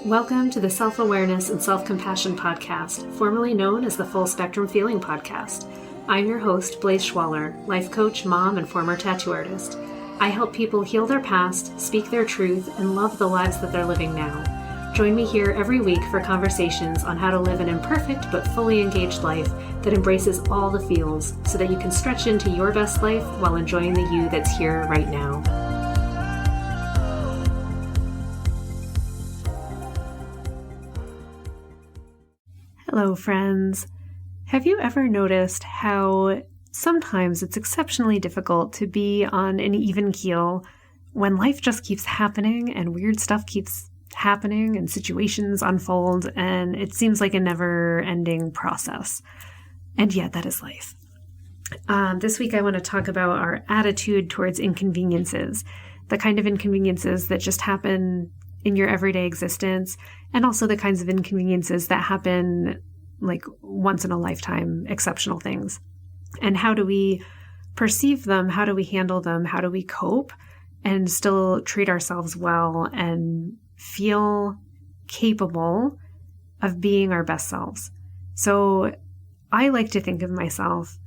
Welcome to the Self-Awareness and Self-Compassion Podcast, formerly known as the Full Spectrum Feeling Podcast. I'm your host, Blaise Schwaller, life coach, mom, and former tattoo artist. I help people heal their past, speak their truth, and love the lives that they're living now. Join me here every week for conversations on how to live an imperfect but fully engaged life that embraces all the feels so that you can stretch into your best life while enjoying the you that's here right now. Hello, friends. Have you ever noticed how sometimes it's exceptionally difficult to be on an even keel when life just keeps happening and weird stuff keeps happening and situations unfold and it seems like a never-ending process? And yet that is life. This week I want to talk about our attitude towards inconveniences, the kind of inconveniences that just happen in your everyday existence, and also the kinds of inconveniences that happen like once in a lifetime, exceptional things. And how do we perceive them? How do we handle them? How do we cope and still treat ourselves well and feel capable of being our best selves? So I like to think of myself,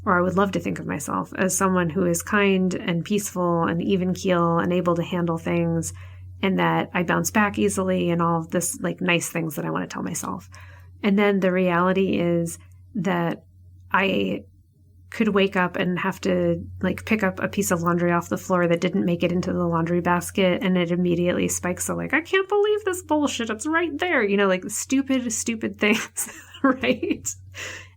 or I would love to think of myself, as someone who is kind and peaceful and even keel and able to handle things, and that I bounce back easily and all of this like nice things that I want to tell myself. And then the reality is that I could wake up and have to like pick up a piece of laundry off the floor that didn't make it into the laundry basket, and it immediately spikes. So like, I can't believe this bullshit. It's right there. You know, like stupid things, right?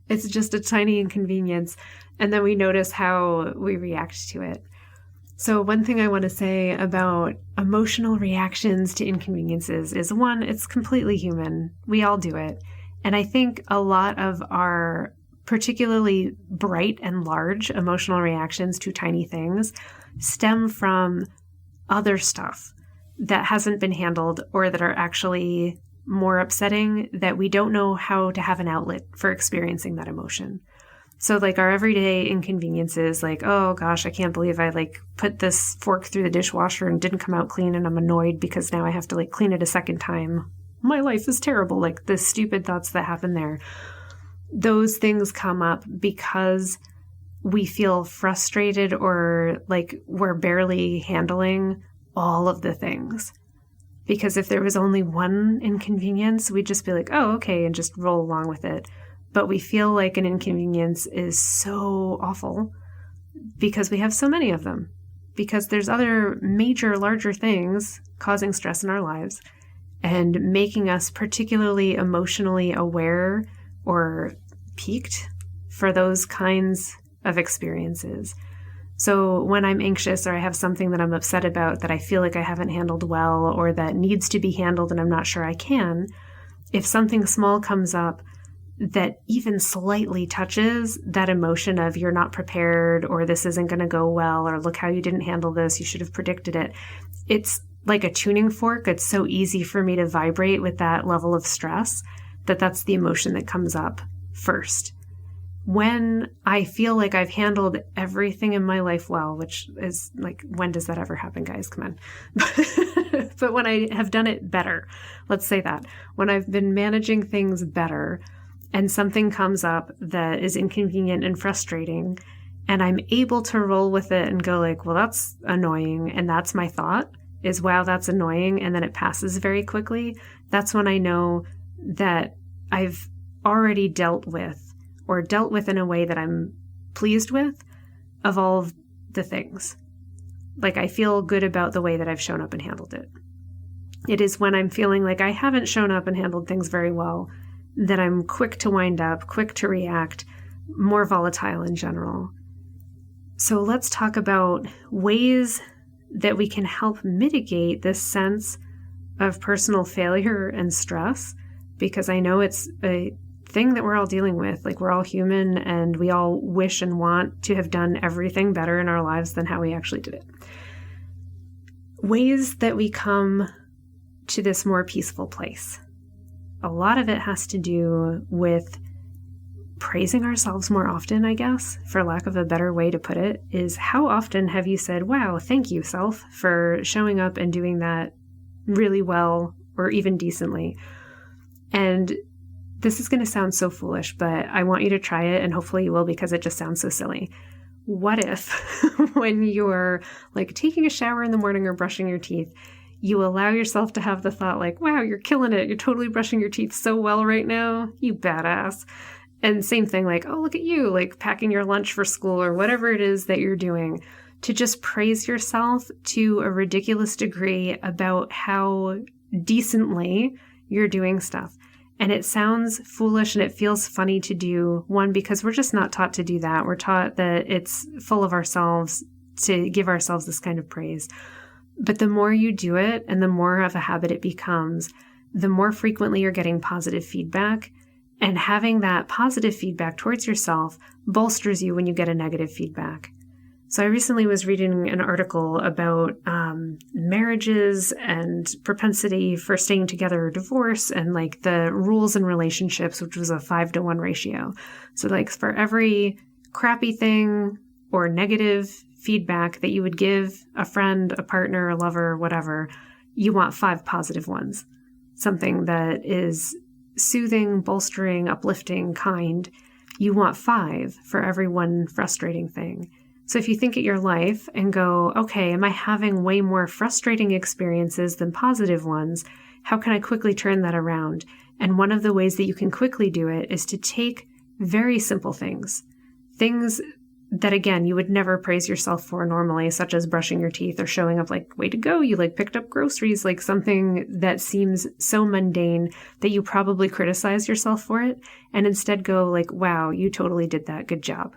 It's just a tiny inconvenience. And then we notice how we react to it. So one thing I want to say about emotional reactions to inconveniences is, one, it's completely human. We all do it. And I think a lot of our particularly bright and large emotional reactions to tiny things stem from other stuff that hasn't been handled or that are actually more upsetting, that we don't know how to have an outlet for experiencing that emotion. So like our everyday inconveniences, like, oh gosh, I can't believe I like put this fork through the dishwasher and didn't come out clean and I'm annoyed because now I have to like clean it a second time. My life is terrible. Like the stupid thoughts that happen there. Those things come up because we feel frustrated or like we're barely handling all of the things. Because if there was only one inconvenience, we'd just be like, oh, okay, and just roll along with it. But we feel like an inconvenience is so awful because we have so many of them, because there's other major, larger things causing stress in our lives and making us particularly emotionally aware or peaked for those kinds of experiences. So when I'm anxious or I have something that I'm upset about that I feel like I haven't handled well or that needs to be handled and I'm not sure I can, if something small comes up that even slightly touches that emotion of you're not prepared or this isn't going to go well or look how you didn't handle this, you should have predicted it. It's like a tuning fork. It's so easy for me to vibrate with that level of stress that that's the emotion that comes up first. When I feel like I've handled everything in my life well, which is like, when does that ever happen, guys? Come on. But when I have done it better, let's say that, when I've been managing things better, and something comes up that is inconvenient and frustrating, and I'm able to roll with it and go like, well, that's annoying. And that's my thought is, wow, that's annoying. And then it passes very quickly. That's when I know that I've already dealt with in a way that I'm pleased with of all of the things. Like I feel good about the way that I've shown up and handled it. It is when I'm feeling like I haven't shown up and handled things very well that I'm quick to wind up, quick to react, more volatile in general. So let's talk about ways that we can help mitigate this sense of personal failure and stress, because I know it's a thing that we're all dealing with. Like we're all human and we all wish and want to have done everything better in our lives than how we actually did it. Ways that we come to this more peaceful place. A lot of it has to do with praising ourselves more often, I guess, for lack of a better way to put it, is how often have you said, wow, thank you, self, for showing up and doing that really well or even decently. And this is going to sound so foolish, but I want you to try it, and hopefully you will, because it just sounds so silly. What if when you're like taking a shower in the morning or brushing your teeth, you allow yourself to have the thought like, wow, you're killing it. You're totally brushing your teeth so well right now. You badass. And same thing, like, oh, look at you, like packing your lunch for school or whatever it is that you're doing, to just praise yourself to a ridiculous degree about how decently you're doing stuff. And it sounds foolish and it feels funny to do, one, because we're just not taught to do that. We're taught that it's full of ourselves to give ourselves this kind of praise. But the more you do it and the more of a habit it becomes, the more frequently you're getting positive feedback. And having that positive feedback towards yourself bolsters you when you get a negative feedback. So I recently was reading an article about marriages and propensity for staying together or divorce, and like the rules in relationships, which was a 5-to-1 ratio. So like for every crappy thing or negative feedback that you would give a friend, a partner, a lover, whatever, you want 5 positive ones. Something that is soothing, bolstering, uplifting, kind. You want 5 for every one frustrating thing. So if you think at your life and go, okay, am I having way more frustrating experiences than positive ones? How can I quickly turn that around? And one of the ways that you can quickly do it is to take very simple things that, again, you would never praise yourself for normally, such as brushing your teeth or showing up like, way to go, you like picked up groceries, like something that seems so mundane that you probably criticize yourself for it, and instead go like, wow, you totally did that, good job.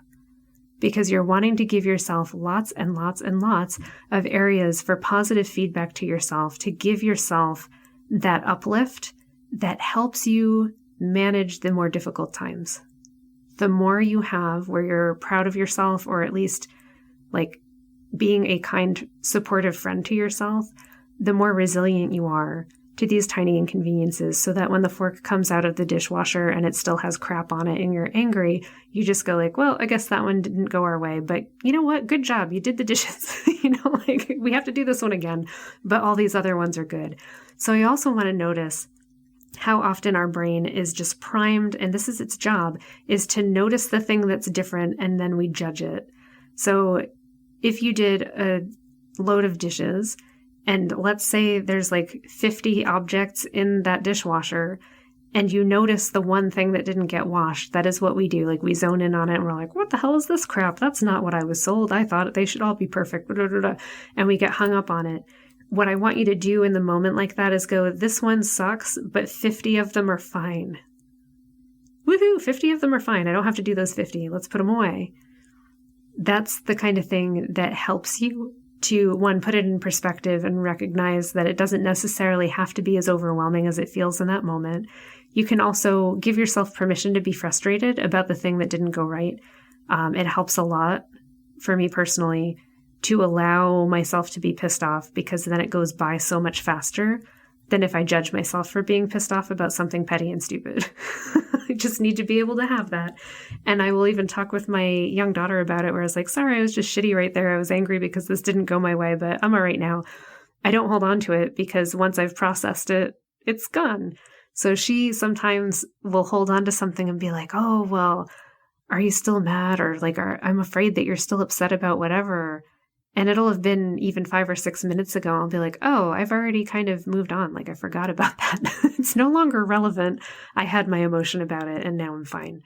Because you're wanting to give yourself lots and lots and lots of areas for positive feedback to yourself, to give yourself that uplift that helps you manage the more difficult times. The more you have where you're proud of yourself, or at least like being a kind, supportive friend to yourself, the more resilient you are to these tiny inconveniences, so that when the fork comes out of the dishwasher and it still has crap on it and you're angry, you just go like, well, I guess that one didn't go our way, but you know what? Good job. You did the dishes. Like we have to do this one again, but all these other ones are good. So I also want to notice how often our brain is just primed, and this is its job, is to notice the thing that's different and then we judge it. So if you did a load of dishes, and let's say there's like 50 objects in that dishwasher, and you notice the one thing that didn't get washed, that is what we do. Like we zone in on it and we're like, what the hell is this crap? That's not what I was sold. I thought they should all be perfect. And we get hung up on it. What I want you to do in the moment like that is go, this one sucks, but 50 of them are fine. Woohoo, 50 of them are fine. I don't have to do those 50. Let's put them away. That's the kind of thing that helps you to, one, put it in perspective and recognize that it doesn't necessarily have to be as overwhelming as it feels in that moment. You can also give yourself permission to be frustrated about the thing that didn't go right. It helps a lot for me personally to allow myself to be pissed off, because then it goes by so much faster than if I judge myself for being pissed off about something petty and stupid. I just need to be able to have that. And I will even talk with my young daughter about it, where I was like, sorry, I was just shitty right there. I was angry because this didn't go my way, but I'm all right now. I don't hold on to it, because once I've processed it, it's gone. So she sometimes will hold on to something and be like, oh, well, are you still mad? Or like, I'm afraid that you're still upset about whatever. And it'll have been even 5 or 6 minutes ago. I'll be like, oh, I've already kind of moved on. Like I forgot about that. It's no longer relevant. I had my emotion about it and now I'm fine.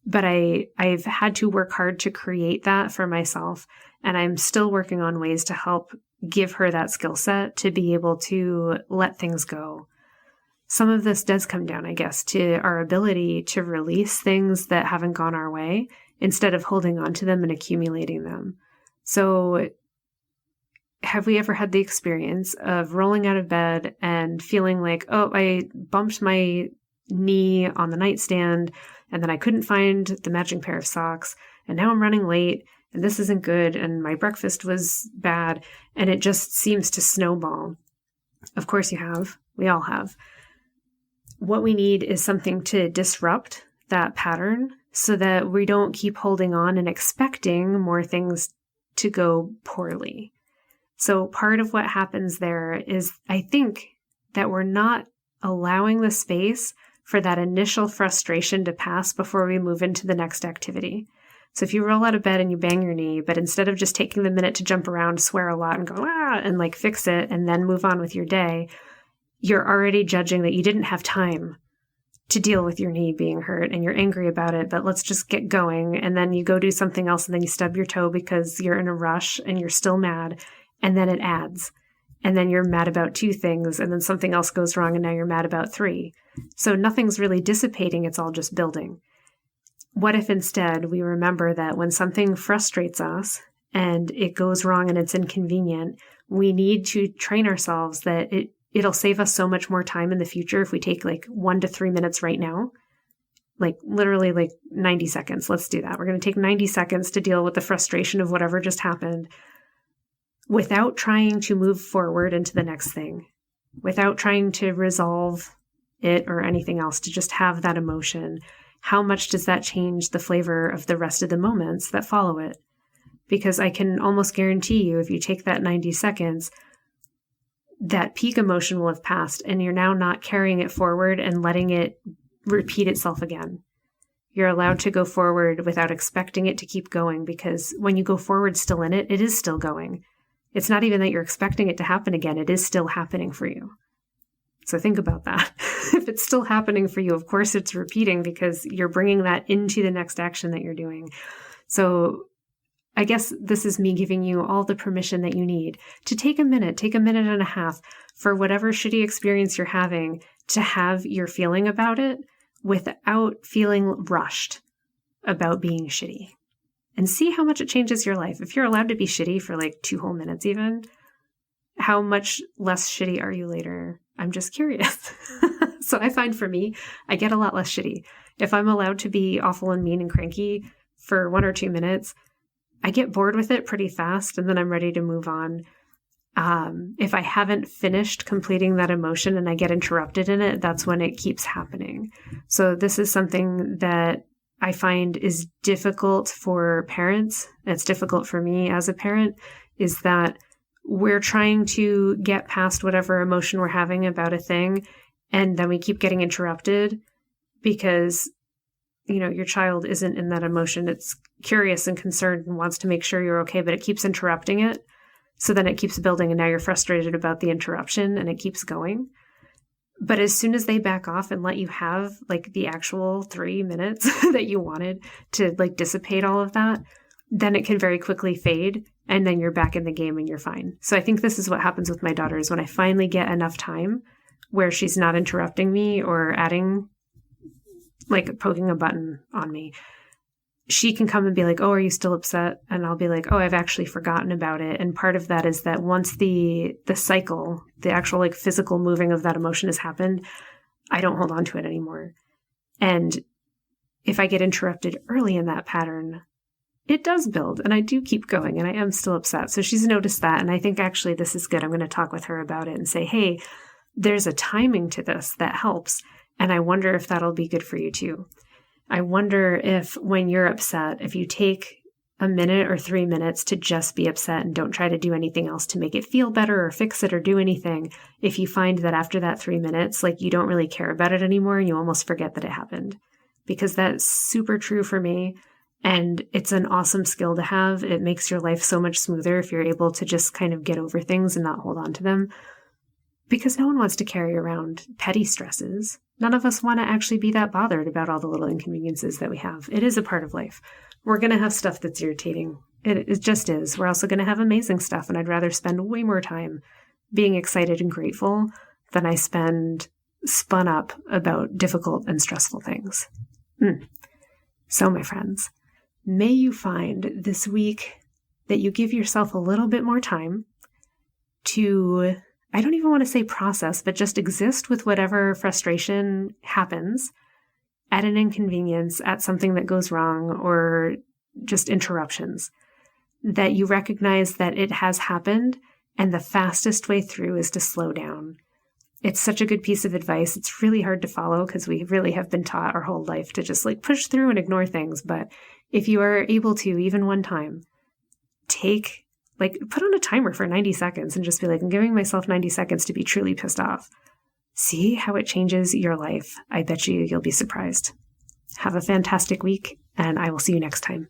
But I've had to work hard to create that for myself. And I'm still working on ways to help give her that skill set to be able to let things go. Some of this does come down, I guess, to our ability to release things that haven't gone our way instead of holding on to them and accumulating them. So have we ever had the experience of rolling out of bed and feeling like, oh, I bumped my knee on the nightstand and then I couldn't find the matching pair of socks and now I'm running late and this isn't good and my breakfast was bad and it just seems to snowball? Of course you have. We all have. What we need is something to disrupt that pattern so that we don't keep holding on and expecting more things to go poorly. So part of what happens there is, I think, that we're not allowing the space for that initial frustration to pass before we move into the next activity. So if you roll out of bed and you bang your knee, but instead of just taking the minute to jump around, swear a lot and go, and like fix it and then move on with your day, you're already judging that you didn't have time to deal with your knee being hurt and you're angry about it, but let's just get going. And then you go do something else and then you stub your toe because you're in a rush and you're still mad. And then it adds. And then you're mad about 2 things and then something else goes wrong and now you're mad about 3. So nothing's really dissipating. It's all just building. What if instead we remember that when something frustrates us and it goes wrong and it's inconvenient, we need to train ourselves that it'll save us so much more time in the future if we take like 1 to 3 minutes right now, like literally like 90 seconds. Let's do that. We're going to take 90 seconds to deal with the frustration of whatever just happened without trying to move forward into the next thing, without trying to resolve it or anything else, to just have that emotion. How much does that change the flavor of the rest of the moments that follow it? Because I can almost guarantee you, if you take that 90 seconds, that peak emotion will have passed and you're now not carrying it forward and letting it repeat itself again. You're allowed to go forward without expecting it to keep going, because when you go forward still in it, it is still going. It's not even that you're expecting it to happen again. It is still happening for you. So think about that. If it's still happening for you, of course it's repeating because you're bringing that into the next action that you're doing. So I guess this is me giving you all the permission that you need to take a minute and a half for whatever shitty experience you're having, to have your feeling about it without feeling rushed about being shitty, and see how much it changes your life. If you're allowed to be shitty for like 2 whole minutes even, how much less shitty are you later? I'm just curious. So I find for me, I get a lot less shitty. If I'm allowed to be awful and mean and cranky for 1 or 2 minutes, I get bored with it pretty fast and then I'm ready to move on. If I haven't finished completing that emotion and I get interrupted in it, that's when it keeps happening. So this is something that I find is difficult for parents. It's difficult for me as a parent, is that we're trying to get past whatever emotion we're having about a thing, and then we keep getting interrupted because, you know, your child isn't in that emotion. It's curious and concerned and wants to make sure you're okay, but it keeps interrupting it. So then it keeps building and now you're frustrated about the interruption and it keeps going. But as soon as they back off and let you have like the actual 3 minutes that you wanted to like dissipate all of that, then it can very quickly fade and then you're back in the game and you're fine. So I think this is what happens with my daughter, is when I finally get enough time where she's not interrupting me or adding, like poking a button on me, she can come and be like, oh, are you still upset? And I'll be like, oh, I've actually forgotten about it. And part of that is that once the cycle, the actual like physical moving of that emotion has happened, I don't hold on to it anymore. And if I get interrupted early in that pattern, it does build and I do keep going and I am still upset. So she's noticed that. And I think actually this is good. I'm going to talk with her about it and say, hey, there's a timing to this that helps. And I wonder if that'll be good for you too. I wonder if when you're upset, if you take a minute or 3 minutes to just be upset and don't try to do anything else to make it feel better or fix it or do anything, if you find that after that 3 minutes, like you don't really care about it anymore and you almost forget that it happened. Because that's super true for me. And it's an awesome skill to have. It makes your life so much smoother if you're able to just kind of get over things and not hold on to them. Because no one wants to carry around petty stresses. None of us want to actually be that bothered about all the little inconveniences that we have. It is a part of life. We're going to have stuff that's irritating. It just is. We're also going to have amazing stuff. And I'd rather spend way more time being excited and grateful than I spend spun up about difficult and stressful things. So, my friends, may you find this week that you give yourself a little bit more time to, I don't even want to say process, but just exist with whatever frustration happens at an inconvenience, at something that goes wrong, or just interruptions. That you recognize that it has happened, and the fastest way through is to slow down. It's such a good piece of advice. It's really hard to follow because we really have been taught our whole life to just like push through and ignore things. But if you are able to, even one time, put on a timer for 90 seconds and just be like, I'm giving myself 90 seconds to be truly pissed off. See how it changes your life. I bet you'll be surprised. Have a fantastic week, and I will see you next time.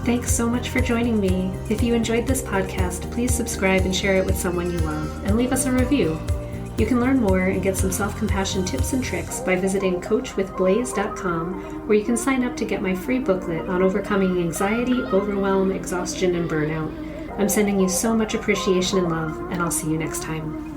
Thanks so much for joining me. If you enjoyed this podcast, please subscribe and share it with someone you love, and leave us a review. You can learn more and get some self-compassion tips and tricks by visiting coachwithblaze.com, where you can sign up to get my free booklet on overcoming anxiety, overwhelm, exhaustion, and burnout. I'm sending you so much appreciation and love, and I'll see you next time.